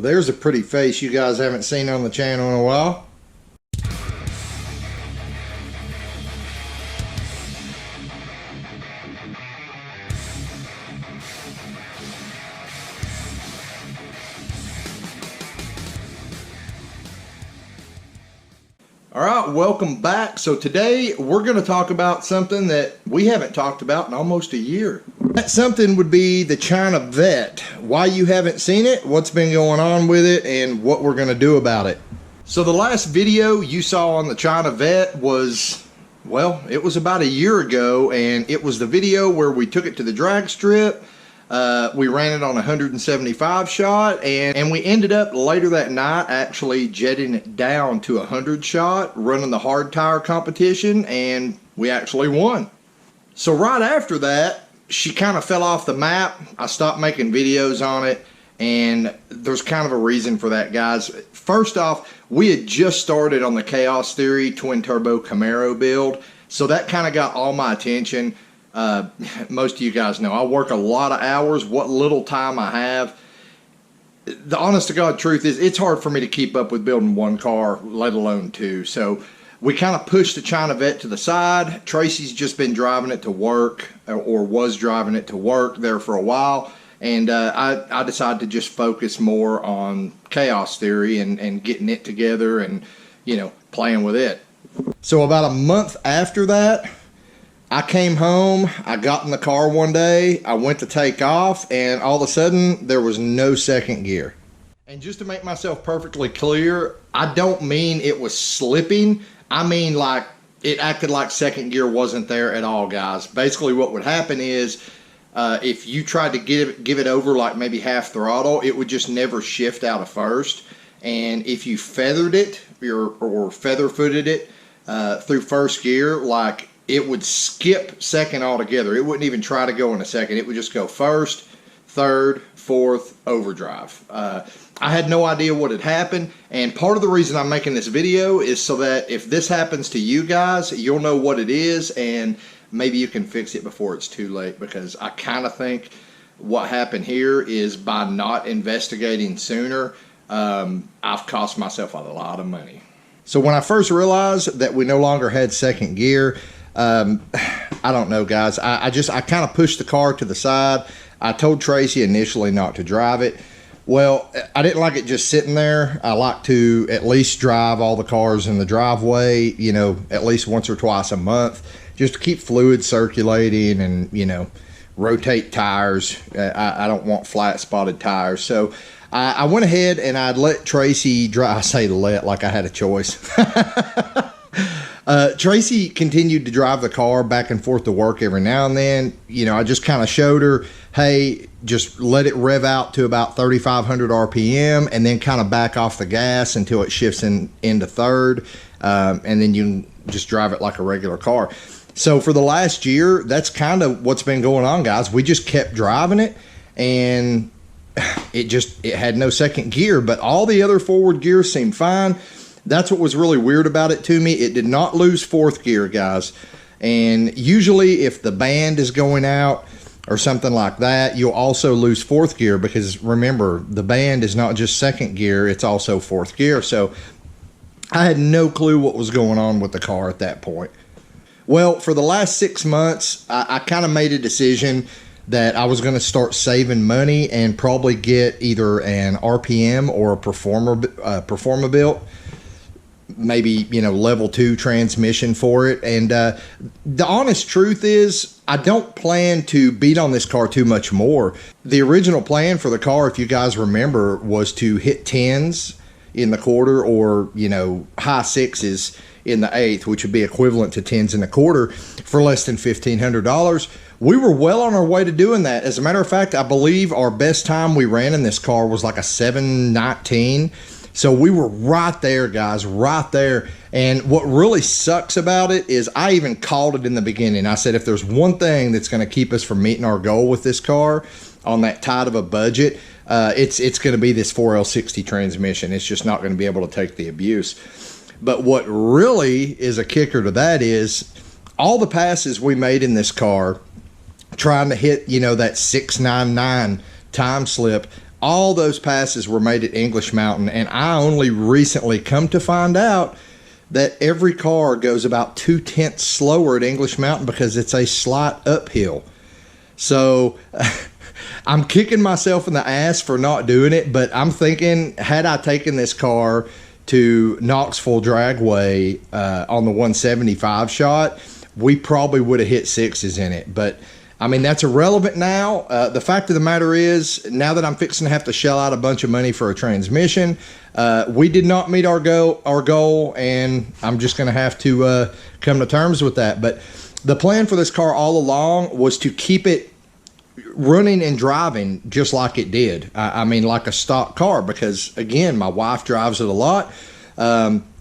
Well, there's a pretty face you guys haven't seen on the channel in a while. All right, welcome back. So today we're going to talk about something that we haven't talked about in almost a year. That something would be the Chinavette. Why you haven't seen it, what's been going on with it, and what we're going to do about it. So the last video you saw on the Chinavette was, well, it was about a year ago, and it was the video where we took it to the drag strip. We ran it on 175 shot, and we ended up later that night actually jetting it down to 100 shot, running the hard tire competition, and we actually won. So right after that, she kind of fell off the map. I stopped making videos on it, and there's kind of a reason for that, guys. First off, we had just started on the Chaos Theory twin turbo Camaro build, so that kind of got all my attention. Most of you guys know I work a lot of hours. What little time I have, the honest to God truth is it's hard for me to keep up with building one car, let alone two. So we kind of pushed the Chinavette to the side. Tracy's just been driving it to work, or was driving it to work there for a while, and I decided to just focus more on Chaos Theory and getting it together and, you know, playing with it. So about a month after that, I came home, I got in the car one day, I went to take off, and all of a sudden, there was no second gear. And just to make myself perfectly clear, I don't mean it was slipping. I mean like it acted like second gear wasn't there at all, guys. Basically what would happen is if you tried to give it over like maybe half throttle, it would just never shift out of first. And if you feathered it or feather-footed it through first gear, like, it would skip second altogether. It wouldn't even try to go in a second. It would just go first, third, fourth, overdrive. I had no idea what had happened, and part of the reason I'm making this video is so that if this happens to you guys, you'll know what it is, and maybe you can fix it before it's too late, because I kind of think what happened here is by not investigating sooner, I've cost myself a lot of money. So when I first realized that we no longer had second gear, I don't know, guys. I kind of pushed the car to the side. I told Tracy initially not to drive it. Well, I didn't like it just sitting there. I like to at least drive all the cars in the driveway, you know, at least once or twice a month, just to keep fluid circulating and, you know, rotate tires. I don't want flat spotted tires. So I went ahead and I'd let Tracy drive. I say let like I had a choice. Tracy continued to drive the car back and forth to work every now and then. You know, I just kind of showed her, hey, just let it rev out to about 3,500 RPM and then kind of back off the gas until it shifts into third. And then you can just drive it like a regular car. So for the last year, that's kind of what's been going on, guys. We just kept driving it, and it had no second gear, but all the other forward gears seemed fine. That's what was really weird about it to me. It did not lose fourth gear, guys. And usually if the band is going out or something like that, you'll also lose fourth gear, because remember, the band is not just second gear, it's also fourth gear. So I had no clue what was going on with the car at that point. Well, for the last 6 months, I kind of made a decision that I was going to start saving money and probably get either an RPM or a Performa-Built, maybe, you know, level 2 transmission for it. And the honest truth is, I don't plan to beat on this car too much more. The original plan for the car, if you guys remember, was to hit 10s in the quarter, or, you know, high 6s in the 1/8, which would be equivalent to 10s in the quarter for less than $1,500. We were well on our way to doing that. As a matter of fact, I believe our best time we ran in this car was like a 7:19. So we were right there, guys, right there. And what really sucks about it is I even called it in the beginning. I said, if there's one thing that's going to keep us from meeting our goal with this car on that tight of a budget, it's going to be this 4L60 transmission. It's just not going to be able to take the abuse. But what really is a kicker to that is all the passes we made in this car trying to hit, you know, that 699 time slip, all those passes were made at English Mountain, and I only recently come to find out that every car goes about 0.2 slower at English Mountain because it's a slight uphill. So I'm kicking myself in the ass for not doing it, but I'm thinking, had I taken this car to Knoxville Dragway on the 175 shot, we probably would have hit 6s in it. But I mean, that's irrelevant now. The fact of the matter is, now that I'm fixing to have to shell out a bunch of money for a transmission, we did not meet our goal, and I'm just going to have to come to terms with that. But the plan for this car all along was to keep it running and driving just like it did. I mean, like a stock car, because again, my wife drives it a lot.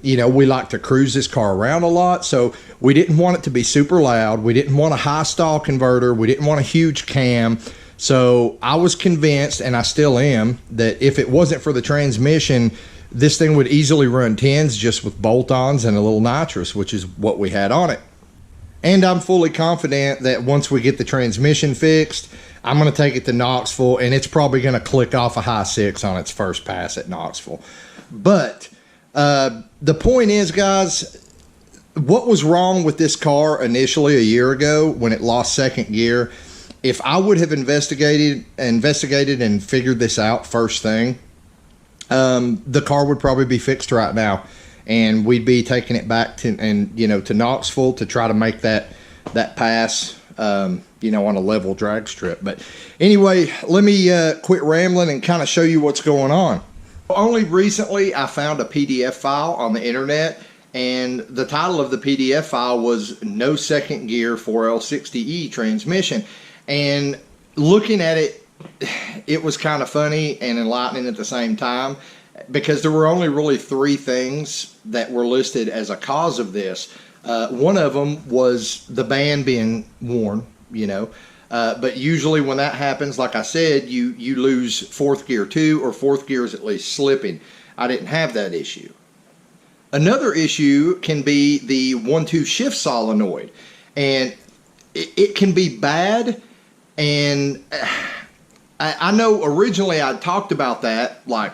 You know, we like to cruise this car around a lot, so we didn't want it to be super loud. We didn't want a high stall converter. We didn't want a huge cam. So I was convinced, and I still am, that if it wasn't for the transmission, this thing would easily run 10s just with bolt-ons and a little nitrous, which is what we had on it. And I'm fully confident that once we get the transmission fixed, I'm going to take it to Knoxville, and it's probably going to click off a high 6 on its first pass at Knoxville. But the point is, guys, what was wrong with this car initially a year ago when it lost second gear? If I would have investigated and figured this out first thing, the car would probably be fixed right now, and we'd be taking it back to Knoxville to try to make that pass, on a level drag strip. But anyway, let me quit rambling and kind of show you what's going on. Only recently I found a PDF file on the internet, and the title of the PDF file was "No Second Gear 4L60E Transmission." And looking at it, it was kind of funny and enlightening at the same time, because there were only really 3 things that were listed as a cause of this. One of them was the band being worn, but usually when that happens, like I said, you lose 4th gear 2, or 4th gear is at least slipping. I didn't have that issue. Another issue can be the 1-2 shift solenoid, and it can be bad. And I know originally I talked about that like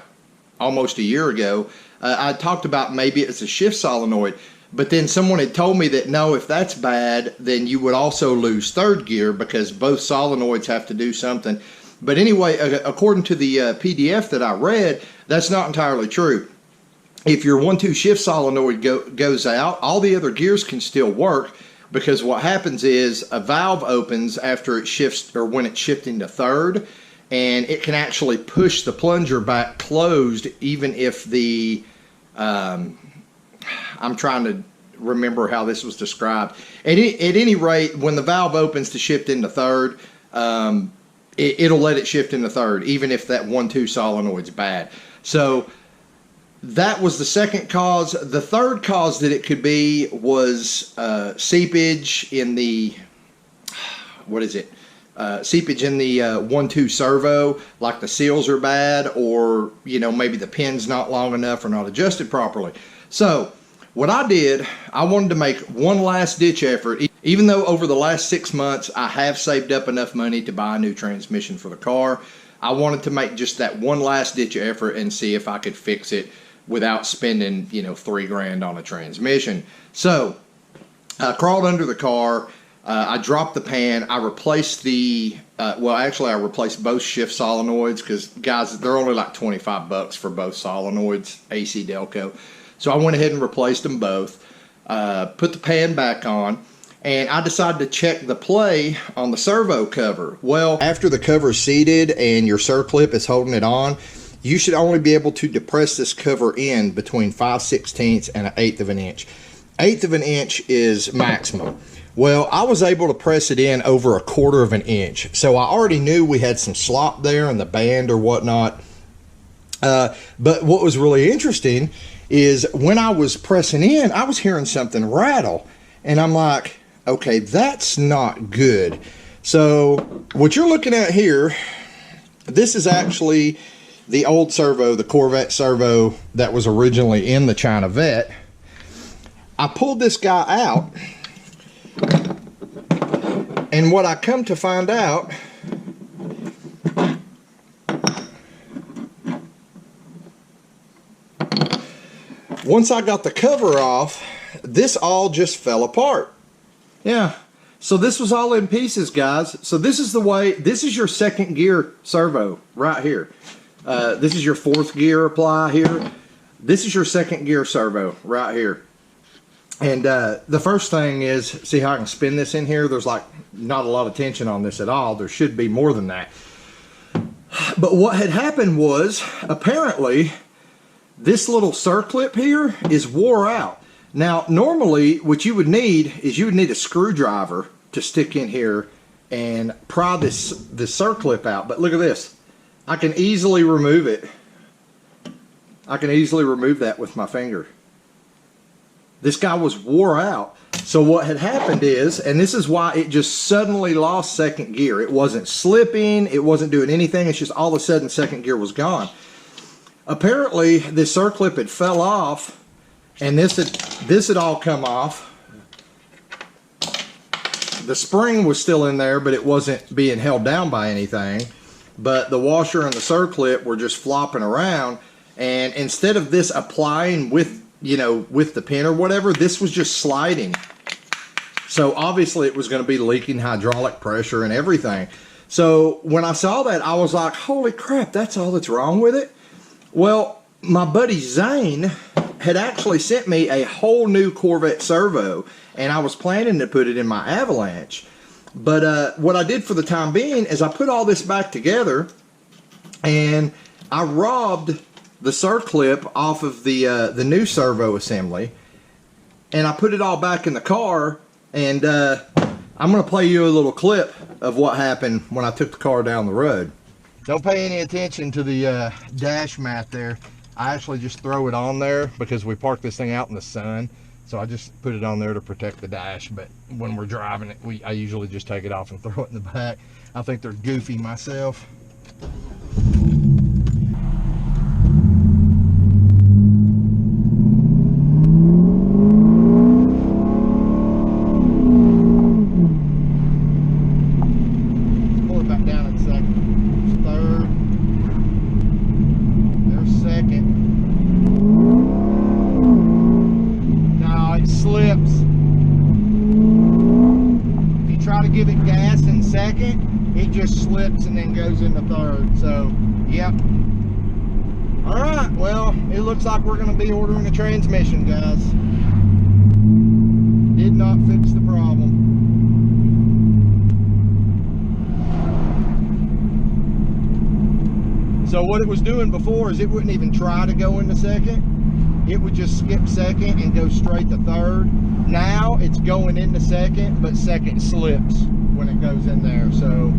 almost a year ago. I talked about maybe it's a shift solenoid, but then someone had told me that no, if that's bad, then you would also lose 3rd gear because both solenoids have to do something. But anyway, according to the PDF that I read, that's not entirely true. If your 1-2 shift solenoid goes out, all the other gears can still work, because what happens is a valve opens after it shifts, or when it's shifting to 3rd, and it can actually push the plunger back closed, even if the I'm trying to remember how this was described. At any rate, when the valve opens to shift into 3rd, it'll let it shift into 3rd, even if that 1-2 solenoid's bad. So that was the second cause. The third cause that it could be was seepage in the, seepage in the 1-2 servo, like the seals are bad, or maybe the pin's not long enough or not adjusted properly. So what I did, I wanted to make one last ditch effort. Even though over the last 6 months I have saved up enough money to buy a new transmission for the car, I wanted to make just that one last ditch effort and see if I could fix it without spending $3,000 on a transmission. So I crawled under the car. I dropped the pan. I replaced I replaced both shift solenoids, because guys, they're only like $25 for both solenoids, AC Delco. So I went ahead and replaced them both, put the pan back on, and I decided to check the play on the servo cover. Well, after the cover's seated and your circlip is holding it on, you should only be able to depress this cover in between 5/16 and 1/8 of an inch. 1/8 of an inch is maximum. Well, I was able to press it in over 1/4 of an inch. So I already knew we had some slop there in the band or whatnot. But what was really interesting is when I was pressing in, I was hearing something rattle. And I'm like, okay, that's not good. So what you're looking at here, this is actually the old servo, the Corvette servo that was originally in the Chinavette. I pulled this guy out, and what I come to find out once I got the cover off, this all just fell apart. Yeah, so this was all in pieces, guys. So this is the way, this is your second gear servo right here. This is your fourth gear apply here. This is your second gear servo right here. And the first thing is, see how I can spin this in here? There's like not a lot of tension on this at all. There should be more than that. But what had happened was, apparently, this little circlip here is wore out. Now, normally, what you would need is you would need a screwdriver to stick in here and pry this circlip out. But look at this. I can easily remove it. I can easily remove that with my finger. This guy was wore out. So what had happened is, and this is why it just suddenly lost second gear. It wasn't slipping. It wasn't doing anything. It's just all of a sudden second gear was gone. Apparently, this circlip had fell off, and this had all come off. The spring was still in there, but it wasn't being held down by anything. But the washer and the circlip were just flopping around, and instead of this applying with, you know, with the pin or whatever, this was just sliding. So obviously it was going to be leaking hydraulic pressure and everything. So when I saw that, I was like, holy crap, that's all that's wrong with it? Well, my buddy Zane had actually sent me a whole new Corvette servo, and I was planning to put it in my Avalanche. But what I did for the time being is I put all this back together, and I robbed the circlip off of the new servo assembly, and I put it all back in the car. And I'm going to play you a little clip of what happened when I took the car down the road. Don't pay any attention to the dash mat there. I actually just throw it on there because we parked this thing out in the sun. So I just put it on there to protect the dash. But when we're driving it, I usually just take it off and throw it in the back. I think they're goofy myself. Give it gas in second, it just slips and then goes into third. So yep. All right, well, it looks like we're going to be ordering a transmission, guys. Did not fix the problem. So what it was doing before is it wouldn't even try to go into second. It would just skip second and go straight to third. Now it's going into second, but second slips when it goes in there. So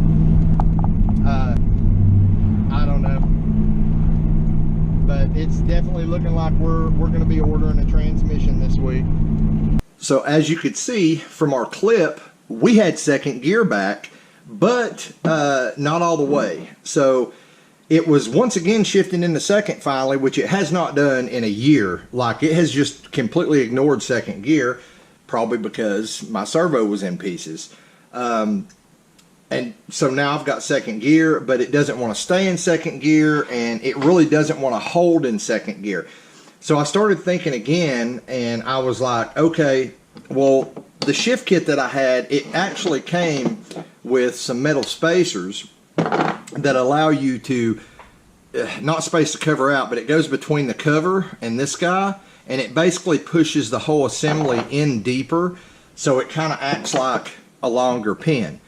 I don't know, but it's definitely looking like we're going to be ordering a transmission this week. So as you could see from our clip, we had second gear back, but not all the way. So it was once again shifting into second finally, which it has not done in a year. Like, it has just completely ignored second gear, probably because my servo was in pieces. And so now I've got second gear, but it doesn't want to stay in second gear, and it really doesn't want to hold in second gear. So I started thinking again, and I was like, okay, well, the shift kit that I had, it actually came with some metal spacers that allow you to not space the cover out, but it goes between the cover and this guy, and it basically pushes the whole assembly in deeper, so it kind of acts like a longer pin,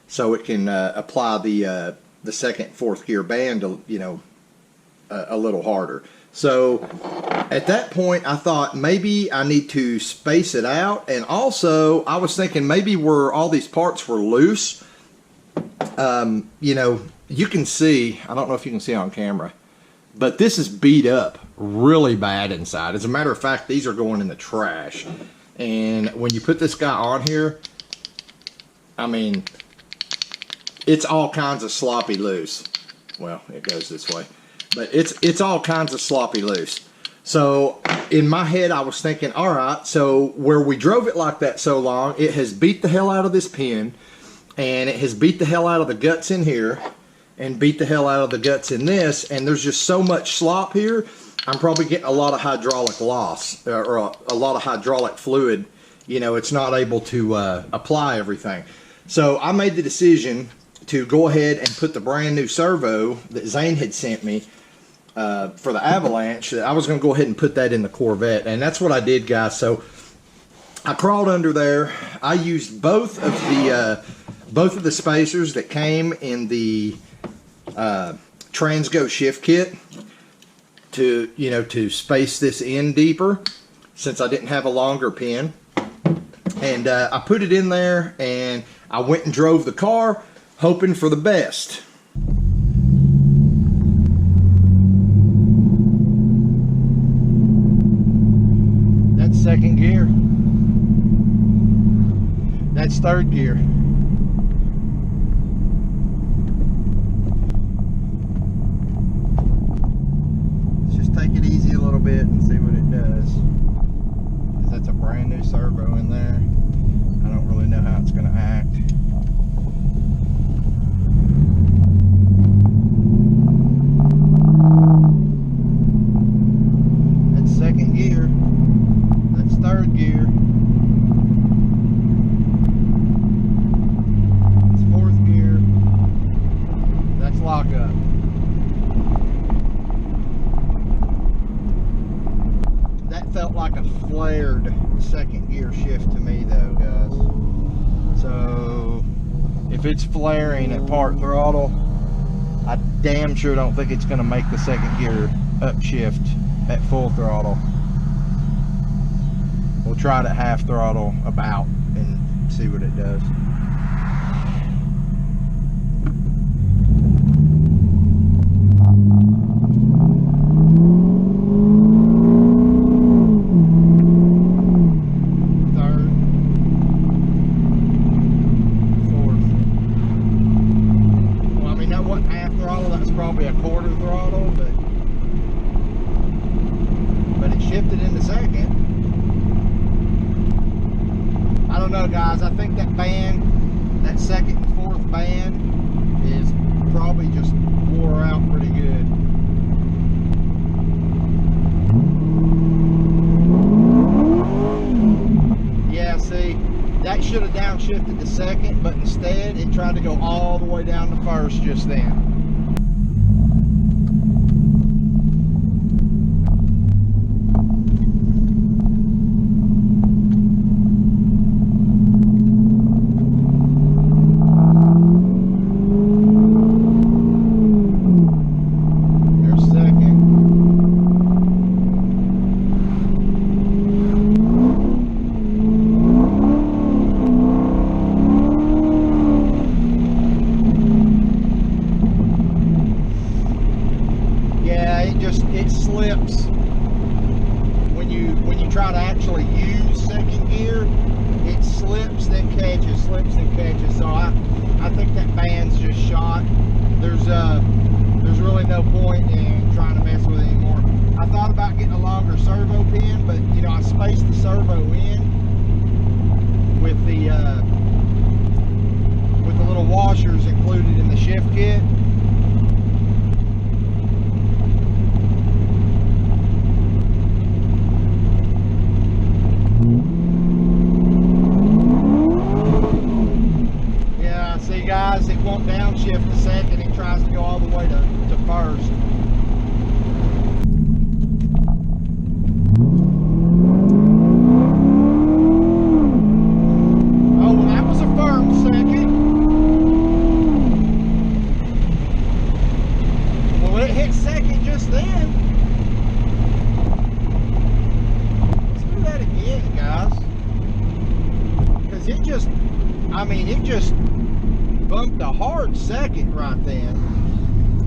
so it can apply the second, fourth gear band, you know, a little harder. So at that point, I thought maybe I need to space it out, and also I was thinking maybe where all these parts were loose. You know, you can see, I don't know if you can see on camera, but this is beat up really bad inside. As a matter of fact, these are going in the trash. And when you put this guy on here, I mean, it's all kinds of sloppy loose. Well, it goes this way, but it's all kinds of sloppy loose. So in my head, I was thinking, all right, so where we drove it like that so long, it has beat the hell out of this pin, and it has beat the hell out of the guts in here, and beat the hell out of the guts in this, and there's just so much slop here I'm probably getting a lot of hydraulic loss or a lot of hydraulic fluid. You know, it's not able to apply everything. So I made the decision to go ahead and put the brand new servo that Zane had sent me for the Avalanche. I was going to go ahead and put that in the Corvette, and that's what I did, guys. So I crawled under there. I used both of the spacers that came in the Transgo shift kit to space this in deeper, since I didn't have a longer pin. And I put it in there, and I went and drove the car, hoping for the best. That's second gear. That's third gear. Let's just take it easy a little bit and see what it does. Because that's a brand new servo in there. I don't really know how it's going to act. That's second gear. That's third gear. That's fourth gear. That's lockup. That felt like a flared second gear shift to me though, guys. So if it's flaring at part throttle, I damn sure don't think it's going to make the second gear upshift at full throttle. We'll try it at half throttle about and see what it does. Probably a quarter throttle, but it shifted into second. I don't know, guys. I think that band, that second and fourth band, is probably just wore out pretty good. Yeah, see, that should have downshifted to second, but instead it tried to go all the way down to first just then. It slips when you try to actually use second gear. It slips then catches, slips and catches. So I think that band's just shot. There's really no point in trying to mess with it anymore. I thought about getting a longer servo pin, but you know, I spaced the servo in with the little washers included in the shift kit. Guys, it won't downshift the second. It tries to go all the way to first. Oh, well, that was a firm second. Well, it hit second just then. Let's do that again, guys. Because it just, I mean, it just bumped a hard second right then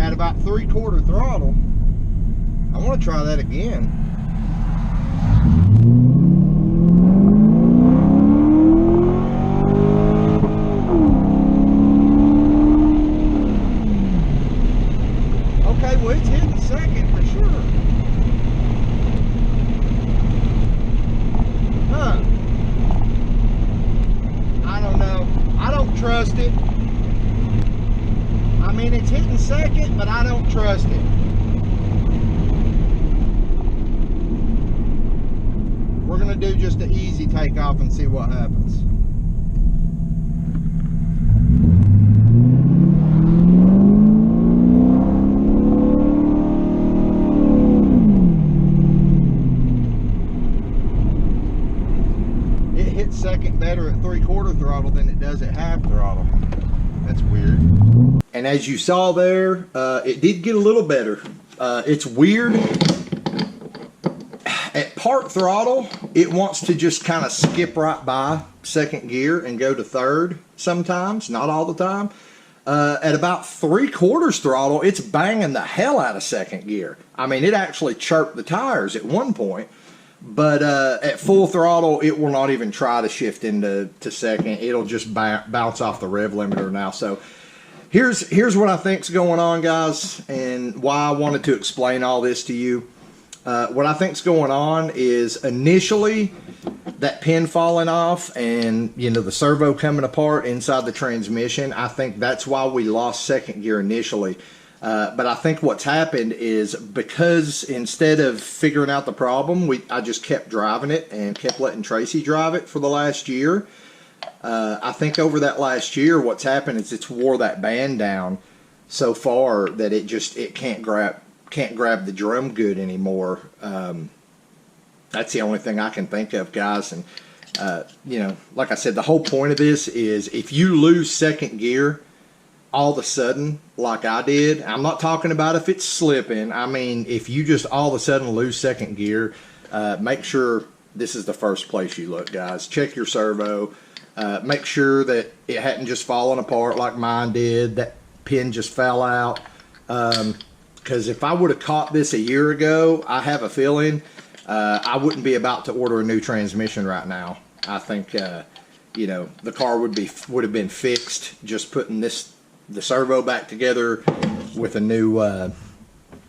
at about 3/4 throttle. I want to try that again. Okay, well, it's hitting second for sure. Huh. I don't know. I don't trust it. I mean, it's hitting second, but I don't trust it. gonna do just an easy takeoff and see what happens. It hits second better at 3/4 throttle than it does at half throttle. That's weird. And as you saw there, it did get a little better. It's weird. At part throttle, it wants to just kind of skip right by second gear and go to third sometimes, not all the time. At about 3/4 throttle, it's banging the hell out of second gear. I mean, it actually chirped the tires at one point, but at full throttle, it will not even try to shift into second. It'll just bounce off the rev limiter now. So here's what I think's going on, guys, and why I wanted to explain all this to you. What I think's going on is initially that pin falling off and, you know, the servo coming apart inside the transmission. I think that's why we lost second gear initially. But I think what's happened is because instead of figuring out the problem, I just kept driving it and kept letting Tracy drive it for the last year. I think over that last year, what's happened is it's wore that band down so far that it can't grab the drum good anymore. That's the only thing I can think of, guys. And you know, like I said, the whole point of this is if you lose second gear all of a sudden, like I did, I'm not talking about if it's slipping. I mean, if you just all of a sudden lose second gear, make sure this is the first place you look, guys. Check your servo. Make sure that it hadn't just fallen apart like mine did. That pin just fell out. Because if I would have caught this a year ago, I have a feeling I wouldn't be about to order a new transmission right now. I think you know, the car would have been fixed, just putting the servo back together with a new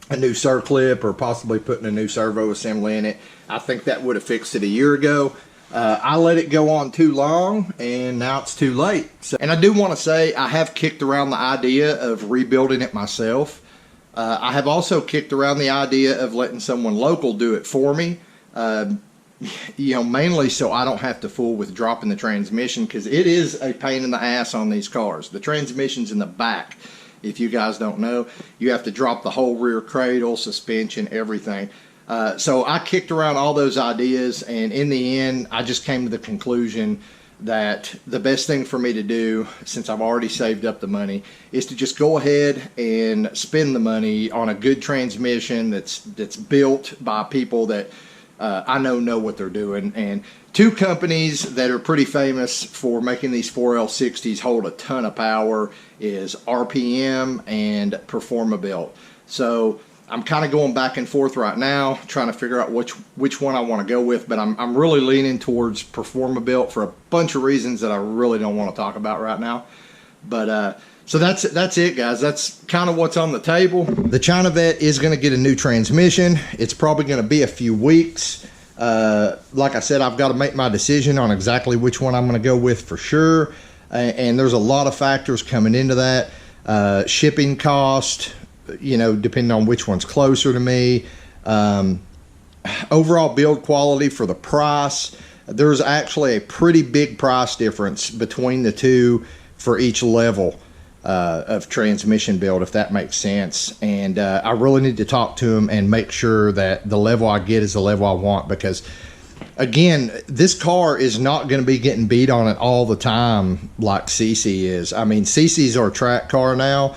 circlip, or possibly putting a new servo assembly in it. I think that would have fixed it a year ago. I let it go on too long, and now it's too late. So, and I do want to say I have kicked around the idea of rebuilding it myself. I have also kicked around the idea of letting someone local do it for me. You know, mainly so I don't have to fool with dropping the transmission, because it is a pain in the ass on these cars. The transmission's in the back. If you guys don't know, you have to drop the whole rear cradle, suspension, everything. So I kicked around all those ideas, and in the end, I just came to the conclusion that the best thing for me to do, since I've already saved up the money, is to just go ahead and spend the money on a good transmission that's built by people that I know what they're doing. And two companies that are pretty famous for making these 4L60s hold a ton of power is RPM and Performabuilt. So I'm kind of going back and forth right now, trying to figure out which one I want to go with, but I'm really leaning towards Performabuilt for a bunch of reasons that I really don't want to talk about right now. But so that's it, guys. That's kind of what's on the table. The Chinavette is going to get a new transmission. It's probably going to be a few weeks. Like I said, I've got to make my decision on exactly which one I'm going to go with for sure. And there's a lot of factors coming into that. Shipping cost, you know, depending on which one's closer to me. Overall build quality for the price. There's actually a pretty big price difference between the two for each level of transmission build, if that makes sense. And I really need to talk to them and make sure that the level I get is the level I want, because again, this car is not going to be getting beat on it all the time like CC is. I mean, CC's our track car now.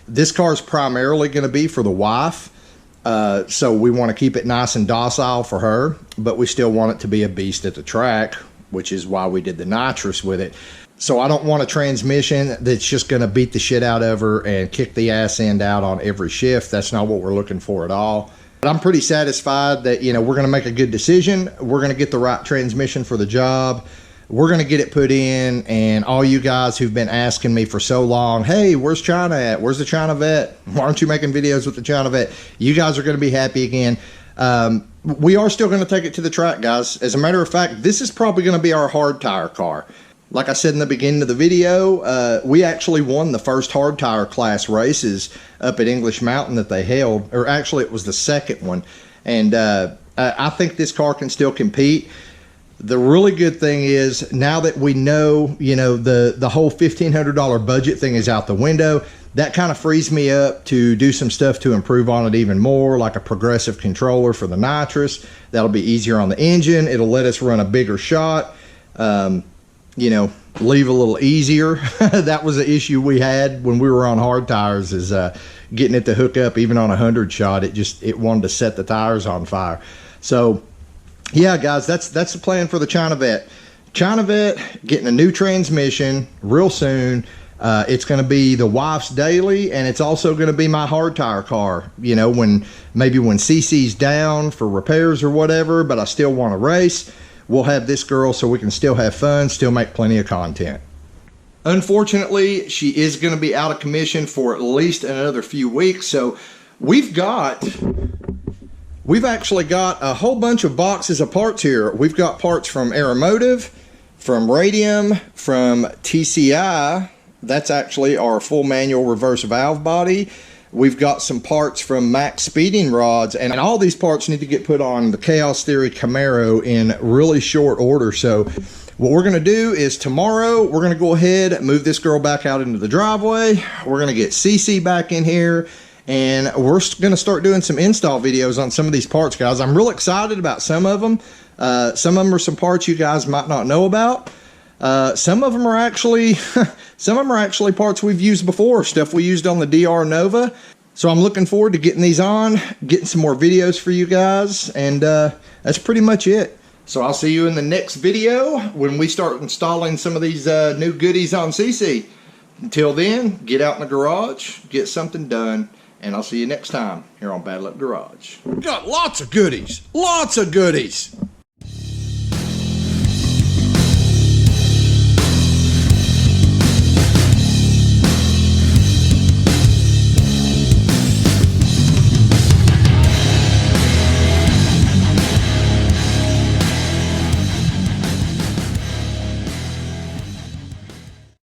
This car is primarily going to be for the wife, so we want to keep it nice and docile for her, but we still want it to be a beast at the track, which is why we did the nitrous with it. So I don't want a transmission that's just going to beat the shit out of her and kick the ass end out on every shift. That's not what we're looking for at all. But I'm pretty satisfied that, you know, we're going to make a good decision. We're going to get the right transmission for the job. We're going to get it put in, and all you guys who've been asking me for so long, hey, where's China at? Where's the Chinavette? Why aren't you making videos with the Chinavette? You guys are going to be happy again. We are still going to take it to the track, guys. As a matter of fact, this is probably going to be our hard tire car. Like I said in the beginning of the video, we actually won the first hard tire class races up at English Mountain that they held, or actually it was the second one. And I think this car can still compete. The really good thing is now that we know, you know, the whole $1,500 budget thing is out the window, that kind of frees me up to do some stuff to improve on it even more, like a progressive controller for the nitrous. That'll be easier on the engine. It'll let us run a bigger shot, you know, leave a little easier. That was an issue we had when we were on hard tires, is getting it to hook up even on a 100 shot. It wanted to set the tires on fire. So yeah, guys, that's the plan for the Chinavette. Chinavette getting a new transmission real soon. It's going to be the wife's daily, and it's also going to be my hard tire car. You know, maybe when CC's down for repairs or whatever, but I still want to race, we'll have this girl so we can still have fun, still make plenty of content. Unfortunately, she is going to be out of commission for at least another few weeks. So we've actually got a whole bunch of boxes of parts here. We've got parts from Aeromotive, from Radium, from TCI. That's actually our full manual reverse valve body. We've got some parts from Max Speeding Rods, and all these parts need to get put on the Chaos Theory Camaro in really short order. So what we're going to do is tomorrow we're going to go ahead and move this girl back out into the driveway. We're going to get CC back in here, and we're going to start doing some install videos on some of these parts, guys. I'm real excited about some of them. Some of them are some parts you guys might not know about. Some of them are actually parts we've used before, stuff we used on the DR Nova. So I'm looking forward to getting these on, getting some more videos for you guys, and that's pretty much it. So I'll see you in the next video when we start installing some of these new goodies on CC. Until then, get out in the garage, get something done, and I'll see you next time here on Bad Luck Garage. We got lots of goodies, lots of goodies.